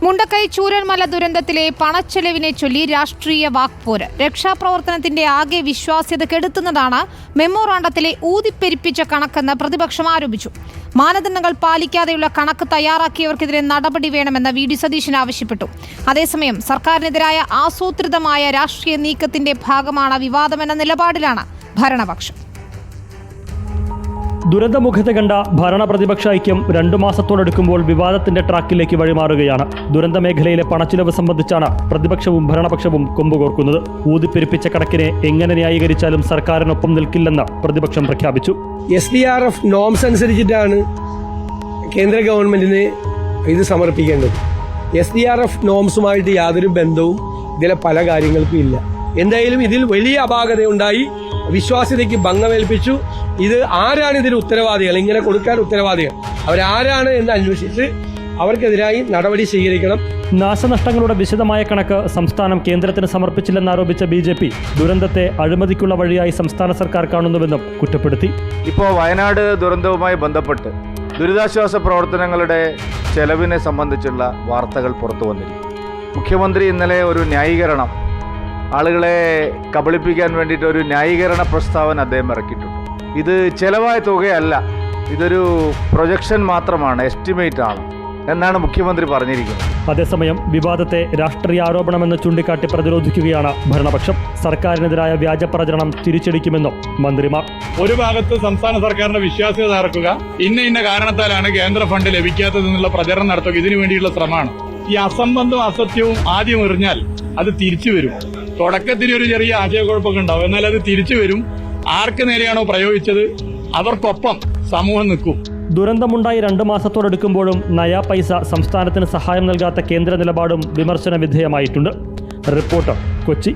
മുണ്ടക്കൈ ചൂരൽമല ദുരന്തത്തിലെ പണച്ചെലവിനെ ചൊല്ലി രാഷ്ട്രീയ വാക്പോര് രക്ഷാപ്രവർത്തനത്തിന്റെ ആകെ വിശ്വാസ്യത കെടുത്തുന്നതാണ് മെമ്മോറാണ്ടത്തിലെ ഊതിപ്പെരിപ്പിച്ച കണക്കെന്ന് പ്രതിപക്ഷം ആരോപിച്ചു. മാനദണ്ഡങ്ങൾ പാലിക്കാതെയുള്ള കണക്ക് തയ്യാറാക്കിയവർക്കെതിരെ നടപടി വേണമെന്ന് വി.ഡി. സതീശൻ ആവശ്യപ്പെട്ടു. അതേസമയം സർക്കാരിനെതിരായ ആസൂത്രിതമായ രാഷ്ട്രീയ നീക്കത്തിന്റെ ഭാഗമാണ് വിവാദമെന്ന നിലപാടിലാണ് ഭരണപക്ഷം. ദുരന്തമുഖത്ത് കണ്ട ഭരണപ്രതിപക്ഷ ഐക്യം 2 മാസത്തോടടുക്കുമ്പോൾ വിവാദത്തിന്റെ ട്രാക്കിലേക്ക് വഴിമാറുകയാണ്. ദുരന്ത മേഖലയിലെ പണച്ചിലവ് സംബന്ധിച്ചാണ് പ്രതിപക്ഷവും ഭരണപക്ഷവും കൊമ്പുകോർക്കുന്നത്. ഊതിപ്പെരുപ്പിച്ച കണക്കിനെ എങ്ങനെ ന്യായീകരിച്ചാലും സർക്കാരിനൊപ്പം നിൽക്കില്ലെന്ന് പ്രതിപക്ഷം പ്രഖ്യാപിച്ചു. SDRF നോംസ് അനുസരിച്ചിട്ടാണ് കേന്ദ്ര ഗവൺമെന്റിന് ഇത് സമർപ്പിക്കേണ്ടത്. SDRF നോംസുമായിട്ട് യാതൊരു ബന്ധവും ഇതിലെ പല കാര്യങ്ങൾക്കും ഇല്ല. എന്തായാലും ഇതിൽ വലിയ അപാകതയുണ്ടായി, വിശ്വാസ്യതയ്ക്ക് ഭംഗമേൽപ്പിച്ചു. ഇത് ആരാണ് ഇതിന് ഉത്തരവാദികൾ, ഇങ്ങനെ കൊടുക്കാൻ ഉത്തരവാദികൾ, അവരാരാണ് എന്ന് അന്വേഷിച്ച് അവർക്കെതിരായി നടപടി സ്വീകരിക്കണം. നാശനഷ്ടങ്ങളുടെ വിശദമായ കണക്ക് സംസ്ഥാനം കേന്ദ്രത്തിന് സമർപ്പിച്ചില്ലെന്നാരോപിച്ച BJP ദുരന്തത്തെ അഴിമതിക്കുള്ള വഴിയായി സംസ്ഥാന സർക്കാർ കാണുന്നുവെന്നും കുറ്റപ്പെടുത്തി. ഇപ്പോൾ വയനാട് ദുരന്തവുമായി ബന്ധപ്പെട്ട് ദുരിതാശ്വാസ പ്രവർത്തനങ്ങളുടെ ചെലവിനെ സംബന്ധിച്ചുള്ള വാർത്തകൾ പുറത്തു വന്നിരിക്കും. മുഖ്യമന്ത്രി ഇന്നലെ ഒരു ന്യായീകരണം, ആളുകളെ കബളിപ്പിക്കാൻ വേണ്ടിയിട്ട് ഒരു ന്യായീകരണ പ്രസ്താവന അദ്ദേഹം ഇറക്കിയിട്ടുണ്ട്. ഇത് ചെലവായ തുകയല്ല, ഇതൊരു പ്രൊജക്ഷൻ മാത്രമാണ്, എസ്റ്റിമേറ്റ് ആണ് എന്നാണ് മുഖ്യമന്ത്രി പറഞ്ഞിരിക്കുന്നത്. അതേസമയം വിവാദത്തെ രാഷ്ട്രീയ ആരോപണമെന്ന് ചൂണ്ടിക്കാട്ടി പ്രതിരോധിക്കുകയാണ് ഭരണപക്ഷം. സർക്കാരിനെതിരായ വ്യാജ പ്രചരണം തിരിച്ചടിക്കുമെന്നും മന്ത്രിമാർ. ഒരു ഭാഗത്ത് സംസ്ഥാന സർക്കാരിന്റെ വിശ്വാസ്യത തകർക്കുക, ഇന്ന കാരണത്താലാണ് കേന്ദ്ര ഫണ്ട് ലഭിക്കാത്തതെന്നുള്ള പ്രചരണം നടത്തുക, ഇതിനു വേണ്ടിയുള്ള ശ്രമമാണ്. ഈ അസംബന്ധവും അസത്യവും ആദ്യം എറിഞ്ഞാൽ അത് തിരിച്ചു വരും. തുടക്കത്തിൽ ഒരു ചെറിയ ആശയക്കുഴപ്പമൊക്കെ ഉണ്ടാവും, എന്നാൽ അത് തിരിച്ചു വരും. ആർക്ക് നേരെയാണോ പ്രയോഗിച്ചത് അവർക്കൊപ്പം സമൂഹം നിൽക്കും. ദുരന്തമുണ്ടായി 2 മാസത്തോടടുക്കുമ്പോഴും നയാ പൈസ സംസ്ഥാനത്തിന് സഹായം നൽകാത്ത കേന്ദ്ര നിലപാടും വിമർശന വിധേയമായിട്ടുണ്ട്. റിപ്പോർട്ടർ, കൊച്ചി.